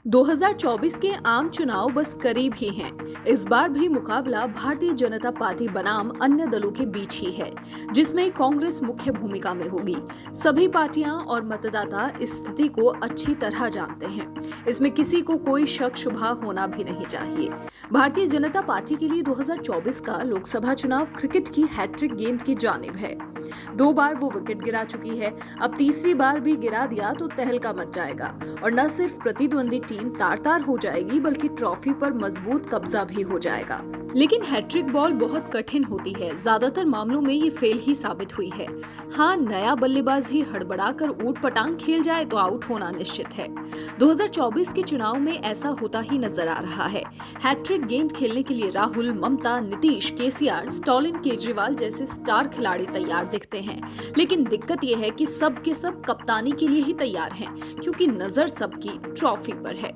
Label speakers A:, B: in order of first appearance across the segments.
A: 2024 के आम चुनाव बस करीब ही हैं। इस बार भी मुकाबला भारतीय जनता पार्टी बनाम अन्य दलों के बीच ही है, जिसमें कांग्रेस मुख्य भूमिका में होगी। सभी पार्टियां और मतदाता इस स्थिति को अच्छी तरह जानते हैं। इसमें किसी को कोई शक शुबा होना भी नहीं चाहिए। भारतीय जनता पार्टी के लिए 2024 का लोकसभा चुनाव क्रिकेट की हैट्रिक गेंद की जानिब है। 2 बार वो विकेट गिरा चुकी है, अब तीसरी बार भी गिरा दिया तो तहलका मच जाएगा और न सिर्फ प्रतिद्वंदी टीम तार-तार हो जाएगी बल्कि ट्रॉफी पर मजबूत कब्जा भी हो जाएगा। लेकिन हैट्रिक बॉल बहुत कठिन होती है, ज्यादातर मामलों में ये फेल ही साबित हुई है। हाँ, नया बल्लेबाज ही हड़बड़ाकर ऊट पटांग खेल जाए तो आउट होना निश्चित है। 2024 के चुनाव में ऐसा होता ही नजर आ रहा है। हैट्रिक गेंद खेलने के लिए राहुल, ममता, नीतीश, केसीआर, स्टॉलिन, केजरीवाल जैसे स्टार खिलाड़ी तैयार दिखते हैं। लेकिन दिक्कत ये है कि सब के सब कप्तानी के लिए ही तैयार हैं, क्योंकि नजर सबकी ट्रॉफी पर है।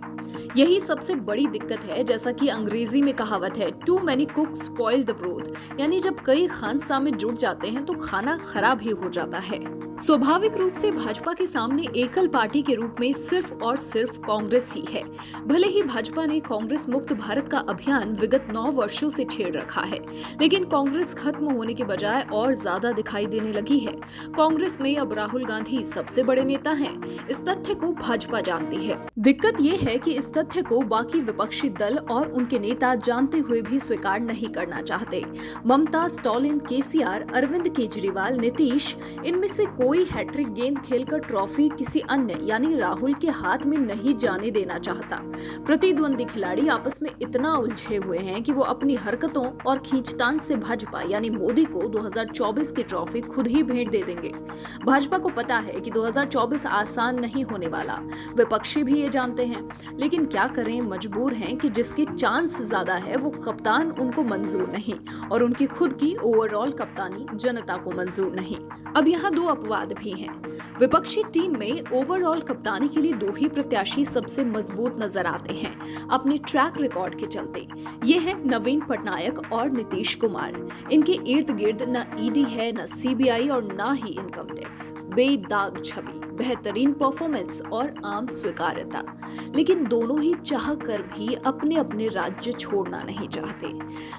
A: यही सबसे बड़ी दिक्कत है। जैसा कि अंग्रेजी में कहावत है, too many cooks spoil the broth, यानी जब कई खानसामे जुड़ जाते हैं तो खाना खराब ही हो जाता है। स्वाभाविक रूप से भाजपा के सामने एकल पार्टी के रूप में सिर्फ और सिर्फ कांग्रेस ही है। भले ही भाजपा ने कांग्रेस मुक्त भारत का अभियान विगत 9 वर्षों से छेड़ रखा है, लेकिन कांग्रेस खत्म होने के बजाय और ज्यादा दिखाई देने लगी है। कांग्रेस में अब राहुल गांधी सबसे बड़े नेता हैं। इस तथ्य को भाजपा जानती है। दिक्कत ये है कि इस तथ्य को बाकी विपक्षी दल और उनके नेता जानते हुए भी स्वीकार नहीं करना चाहते। ममता, स्टॉलिन, केसीआर, अरविंद केजरीवाल, नीतीश, इनमें से कोई हैट्रिक गेंद खेलकर ट्रॉफी किसी अन्य यानी राहुल के हाथ में नहीं जाने देना चाहता। प्रतिद्वंदी खिलाड़ी आपस में इतना उलझे हुए हैं कि वो अपनी हरकतों और खींचतान से भाजपा यानी मोदी को 2024 की ट्रॉफी खुद ही भेंट दे देंगे। भाजपा को पता है कि 2024 आसान नहीं होने वाला, विपक्षी भी ये जानते हैं, लेकिन क्या करें, मजबूर हैं कि जिसके चांस ज्यादा है वो कप्तान उनको मंजूर नहीं और उनकी खुद की ओवरऑल कप्तानी जनता को मंजूर नहीं। अब यहाँ 2 अपवाद भी हैं। विपक्षी टीम में ओवरऑल कप्तानी के लिए 2 ही प्रत्याशी सबसे मजबूत नजर आते हैं अपने ट्रैक रिकॉर्ड के चलते। ये हैं नवीन पटनायक और नीतीश कुमार। इनके इर्द गिर्द न ईडी है, न सीबीआई और न ही इनकम टैक्स। बेदाग छवि, बेहतरीन परफॉर्मेंस और आम स्वीकार्यता, लेकिन दोनों ही चाह कर भी अपने अपने राज्य छोड़ना नहीं चाहते।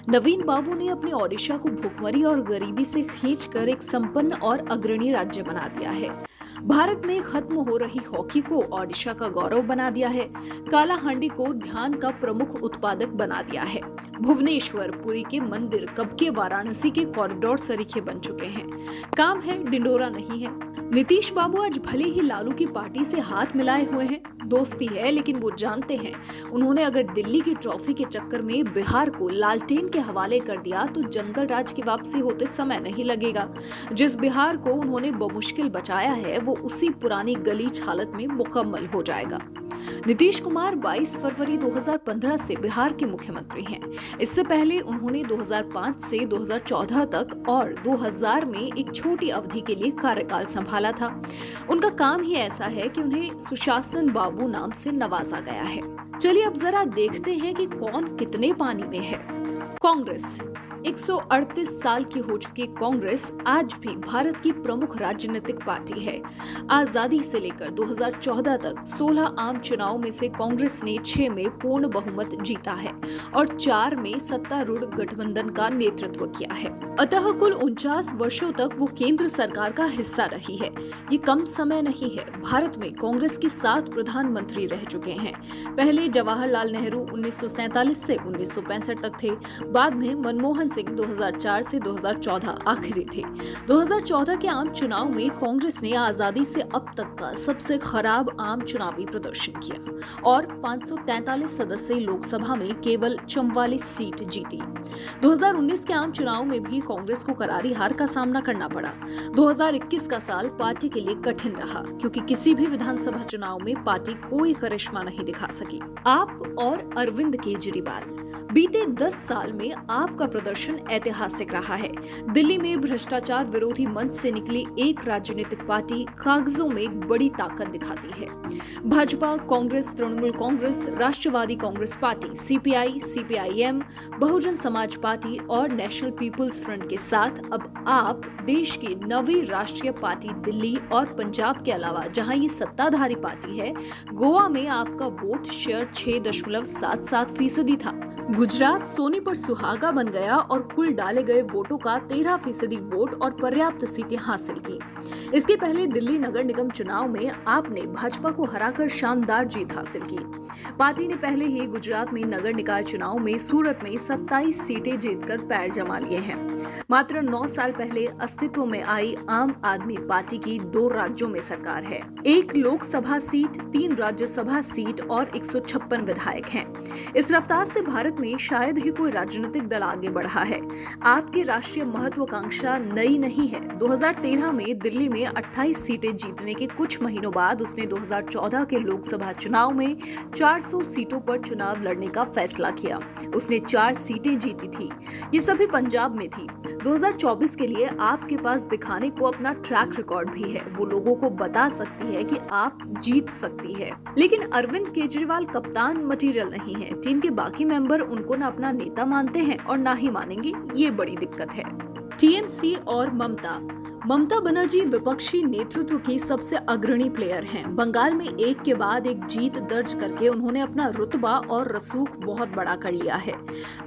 A: नवीन बाबू ने अपने ओडिशा को भुखमरी और गरीबी से खींचकर एक संपन्न और अग्रणी राज्य बना दिया है। भारत में खत्म हो रही हॉकी को ओडिशा का गौरव बना दिया है। कालाहांडी को ध्यान का प्रमुख उत्पादक बना दिया है। भुवनेश्वर, पुरी के मंदिर कब के वाराणसी के कॉरिडोर सरीखे बन चुके हैं। काम है, डिंडोरा नहीं है। नीतीश बाबू आज भले ही लालू की पार्टी से हाथ मिलाए हुए हैं, दोस्ती है, लेकिन वो जानते हैं उन्होंने अगर दिल्ली की ट्रॉफी के चक्कर में बिहार को लालटेन के हवाले कर दिया तो जंगल राज की वापसी होते समय नहीं लगेगा। जिस बिहार को उन्होंने बमुश्किल बचाया है वो उसी पुरानी गलीच हालत में मुकम्मल हो जाएगा। नीतीश कुमार 22 फरवरी 2015 से बिहार के मुख्यमंत्री हैं। इससे पहले उन्होंने 2005 से 2014 तक और 2000 में एक छोटी अवधि के लिए कार्यकाल संभाला था। उनका काम ही ऐसा है कि उन्हें सुशासन बाबू नाम से नवाजा गया है। चलिए अब जरा देखते हैं कि कौन कितने पानी में है। कांग्रेस 138 साल की हो चुकी कांग्रेस आज भी भारत की प्रमुख राजनीतिक पार्टी है। आजादी से लेकर 2014 तक 16 आम चुनाव में से कांग्रेस ने 6 में पूर्ण बहुमत जीता है और 4 में सत्तारूढ़ गठबंधन का नेतृत्व किया है। अतः कुल 49 वर्षों तक वो केंद्र सरकार का हिस्सा रही है। ये कम समय नहीं है। भारत में कांग्रेस के 7 प्रधानमंत्री रह चुके हैं। पहले जवाहरलाल नेहरू 1947 से 1965 तक थे, बाद में मनमोहन सिंह 2004 से 2014 आखिरी थे। 2014 के आम चुनाव में कांग्रेस ने आजादी से अब तक का सबसे खराब आम चुनावी प्रदर्शन किया और 543 सदस्यीय लोकसभा में केवल 44 सीट जीती। 2019 के आम चुनाव में भी कांग्रेस को करारी हार का सामना करना पड़ा। 2021 का साल पार्टी के लिए कठिन रहा, क्योंकि किसी भी विधानसभा चुनाव में पार्टी कोई करिश्मा नहीं दिखा सकी। आप और अरविंद केजरीवाल बीते 10 साल में आपका प्रदर्शन भाषण ऐतिहासिक रहा है। दिल्ली में भ्रष्टाचार विरोधी मंच से निकली एक राजनीतिक पार्टी कागजों में एक बड़ी ताकत दिखाती है। भाजपा, कांग्रेस, तृणमूल कांग्रेस, राष्ट्रवादी Congress party, CPI, CPIM, Bahujan Samaj party और नेशनल पीपुल्स फ्रंट के साथ अब आप देश की नवी राष्ट्रीय पार्टी दिल्ली और पंजाब के अलावा जहां ये सत्ताधारी पार्टी है, गोवा में आपका वोट शेयर 6.77% था। गुजरात सोने पर सुहागा बन गया और कुल डाले गए वोटों का 13% वोट और पर्याप्त सीटें हासिल की। इसके पहले दिल्ली नगर निगम चुनाव में आपने भाजपा को हराकर शानदार जीत हासिल की। पार्टी ने पहले ही गुजरात में नगर निकाय चुनाव में सूरत में 27 सीटें जीतकर पैर जमा लिए हैं। मात्र 9 साल पहले अस्तित्व में आई आम आदमी पार्टी की 2 राज्यों में सरकार है। 1 लोकसभा सीट, 3 राज्यसभा सीट और 156 विधायक हैं। इस रफ्तार से भारत में शायद ही कोई राजनीतिक दल आगे बढ़ा है। आपकी राष्ट्रीय महत्वाकांक्षा नई नहीं है। 2013 में दिल्ली में 28 सीटें जीतने के कुछ महीनों बाद उसने 2014 के लोकसभा चुनाव में 400 सीटों पर चुनाव लड़ने का फैसला किया। उसने 4 सीटें जीती थी। ये सभी पंजाब में थी। 2024 के लिए आपके पास दिखाने को अपना ट्रैक रिकॉर्ड भी है। वो लोगों को बता सकती है कि आप जीत सकती है। लेकिन अरविंद केजरीवाल कप्तान मटेरियल नहीं है। टीम के बाकी मेंबर उनको न अपना नेता मानते हैं और ना ही मानेंगे। ये बड़ी दिक्कत है। टीएमसी और ममता बनर्जी विपक्षी नेतृत्व की सबसे अग्रणी प्लेयर हैं। बंगाल में एक के बाद एक जीत दर्ज करके उन्होंने अपना रुतबा और रसूख बहुत बड़ा कर लिया है।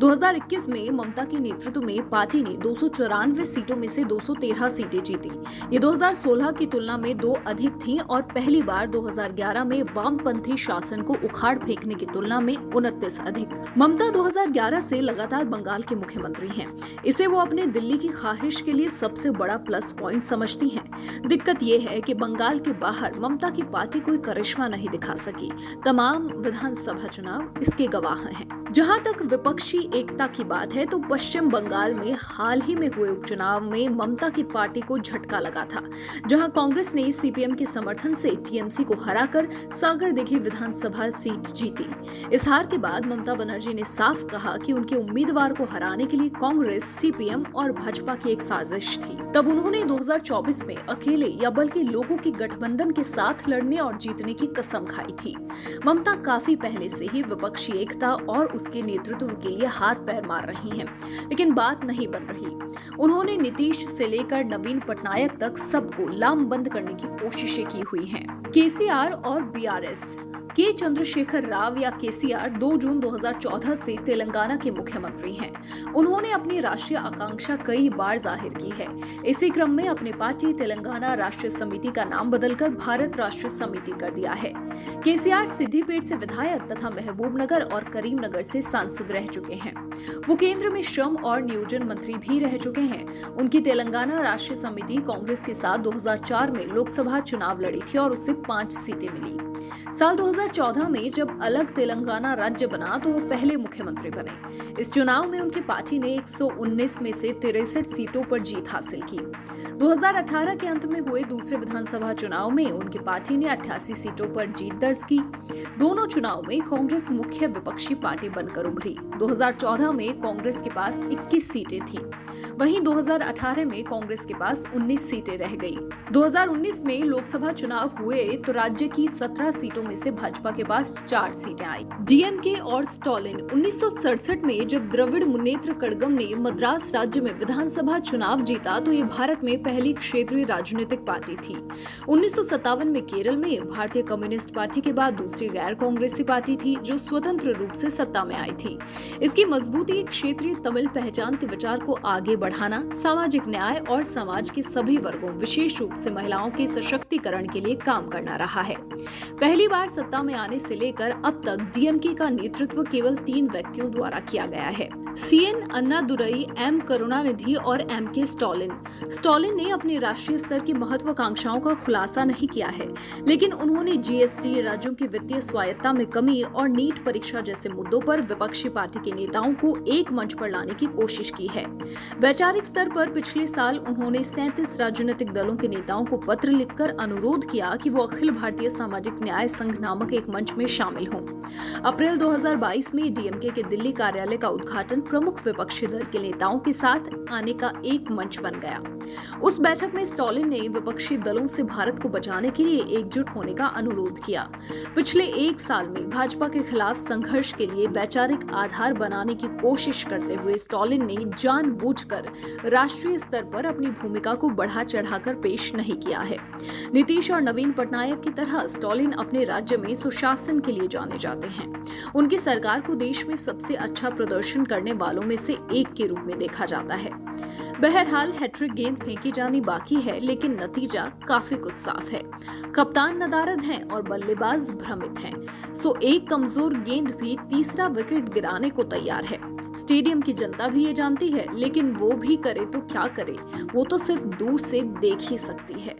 A: 2021 में ममता के नेतृत्व में पार्टी ने 294 सीटों में से 213 सीटें जीती। ये 2016 की तुलना में 2 अधिक थी और पहली बार 2011 में वामपंथी शासन को उखाड़ फेंकने की तुलना में 29 अधिक। ममता 2011 से लगातार बंगाल के मुख्यमंत्री हैं। इसे वो अपने दिल्ली की ख्वाहिश के लिए सबसे बड़ा प्लस पॉइंट समझती हैं। दिक्कत ये है कि बंगाल के बाहर ममता की पार्टी कोई करिश्मा नहीं दिखा सकी। तमाम विधानसभा चुनाव इसके गवाह हैं। जहां तक विपक्षी एकता की बात है तो पश्चिम बंगाल में हाल ही में हुए उपचुनाव में ममता की पार्टी को झटका लगा था, जहां कांग्रेस ने सीपीएम के समर्थन से टीएमसी को हराकर सागरदिघी विधानसभा सीट जीती। इस हार के बाद ममता बनर्जी ने साफ कहा कि उनके उम्मीदवार को हराने के लिए कांग्रेस, सीपीएम और भाजपा की एक साजिश थी। तब उन्होंने 2024 में अकेले या बल्कि लोगों के गठबंधन के साथ लड़ने और जीतने की कसम खाई थी। ममता काफी पहले से ही विपक्षी एकता और उसके नेतृत्व के लिए हाथ पैर मार रही हैं, लेकिन बात नहीं बन रही। उन्होंने नीतीश से लेकर नवीन पटनायक तक सबको लामबंद करने की कोशिशें की हुई हैं। केसीआर और बीआरएस के चंद्रशेखर राव या केसीआर 2 जून 2014 से तेलंगाना के मुख्यमंत्री हैं। उन्होंने अपनी राष्ट्रीय आकांक्षा कई बार जाहिर की है। इसी क्रम में अपनी पार्टी तेलंगाना राष्ट्रीय समिति का नाम बदलकर भारत राष्ट्रीय समिति कर दिया है। केसीआर सिद्दीपेट से विधायक तथा महबूबनगर और करीमनगर से सांसद रह चुके हैं। वो केंद्र में श्रम और नियोजन मंत्री भी रह चुके हैं। उनकी तेलंगाना राष्ट्रीय समिति कांग्रेस के साथ 2004 में लोकसभा चुनाव लड़ी थी और उसे 5 सीटें मिली। साल 2014 में जब अलग तेलंगाना राज्य बना तो वो पहले मुख्यमंत्री बने। इस चुनाव में उनकी पार्टी ने 119 में से 63 सीटों पर जीत हासिल की। 2018 के अंत में हुए दूसरे विधानसभा चुनाव में उनकी पार्टी ने 88 सीटों पर जीत दर्ज की। दोनों चुनाव में कांग्रेस मुख्य विपक्षी पार्टी बनकर उभरी। 2014 में कांग्रेस के पास 21 सीटें थी, वहीं 2018 में कांग्रेस के पास 19 सीटें रह गई। 2019 में लोकसभा चुनाव हुए तो राज्य की 17 सीटों में से भाजपा के पास 4 सीटें आई। डीएमके और स्टॉलिन 1967 में जब द्रविड़ मुन्नेत्र कड़गम ने मद्रास राज्य में विधानसभा चुनाव जीता तो ये भारत में पहली क्षेत्रीय राजनीतिक पार्टी थी। 1957 में केरल में भारतीय कम्युनिस्ट पार्टी के बाद दूसरी गैर कांग्रेसी पार्टी थी जो स्वतंत्र रूप से सत्ता में आई थी। इसकी मजबूती क्षेत्रीय तमिल पहचान के विचार को आगे बढ़ाना, सामाजिक न्याय और समाज के सभी वर्गों विशेष रूप से महिलाओं के सशक्तिकरण के लिए काम करना रहा है। पहली बार सत्ता में आने से लेकर अब तक डीएमके का नेतृत्व केवल 3 व्यक्तियों द्वारा किया गया है, सीएन अन्नादुरई, एम करुणानिधि और एम के स्टॉलिन। स्टॉलिन ने अपनी राष्ट्रीय स्तर की महत्वाकांक्षाओं का खुलासा नहीं किया है, लेकिन उन्होंने जीएसटी, राज्यों की वित्तीय स्वायत्ता में कमी और नीट परीक्षा जैसे मुद्दों पर विपक्षी पार्टी के नेताओं को एक मंच पर लाने की कोशिश की है। वैचारिक स्तर पर पिछले साल उन्होंने 37 राजनीतिक दलों के नेताओं को पत्र लिखकर अनुरोध किया कि वो अखिल भारतीय सामाजिक न्याय संघ नामक एक मंच में शामिल हों। अप्रैल 2022 में डीएमके के दिल्ली कार्यालय का उद्घाटन प्रमुख विपक्षी दल के नेताओं के साथ आने का एक मंच बन गया। उस बैठक में स्टॉलिन ने विपक्षी दलों से भारत को बचाने के लिए एकजुट होने का अनुरोध किया। पिछले एक साल में भाजपा के खिलाफ संघर्ष के लिए वैचारिक आधार बनाने की कोशिश करते हुए स्टॉलिन ने जानबूझकर राष्ट्रीय स्तर पर अपनी भूमिका को बढ़ा चढ़ाकर पेश नहीं किया है। नीतीश और नवीन पटनायक की तरह स्टॉलिन अपने राज्य में सुशासन के लिए जाने जाते हैं। उनकी सरकार को देश में सबसे अच्छा प्रदर्शन करने वालों में से एक के रूप में देखा जाता है। बहरहाल हैट्रिक गेंद फेंकी जानी बाकी है, लेकिन नतीजा काफी कुछ साफ है। कप्तान नदारद हैं और बल्लेबाज भ्रमित हैं। सो एक कमजोर गेंद भी तीसरा विकेट गिराने को तैयार है। स्टेडियम की जनता भी ये जानती है, लेकिन वो भी करे तो क्या करे, वो तो सिर्फ दूर से देख ही सकती है।